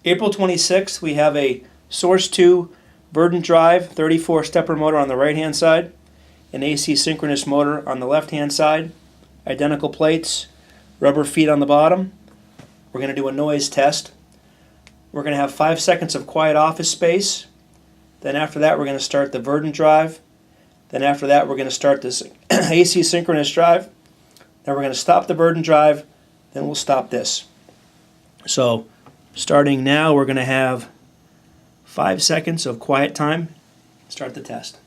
April 26th, we have a Source 2 Verdant drive, 34 stepper motor on the right hand side, an AC synchronous motor on the left hand side, identical plates, rubber feet on the bottom. We're going to do a noise test. We're going to have 5 seconds of quiet office space. Then after that we're going to start the Verdant drive. Then after that we're going to start this AC synchronous drive. Then we're going to stop the Verdant drive. Then we'll stop this. So starting now we're going to have 5 seconds of quiet time. Start the test.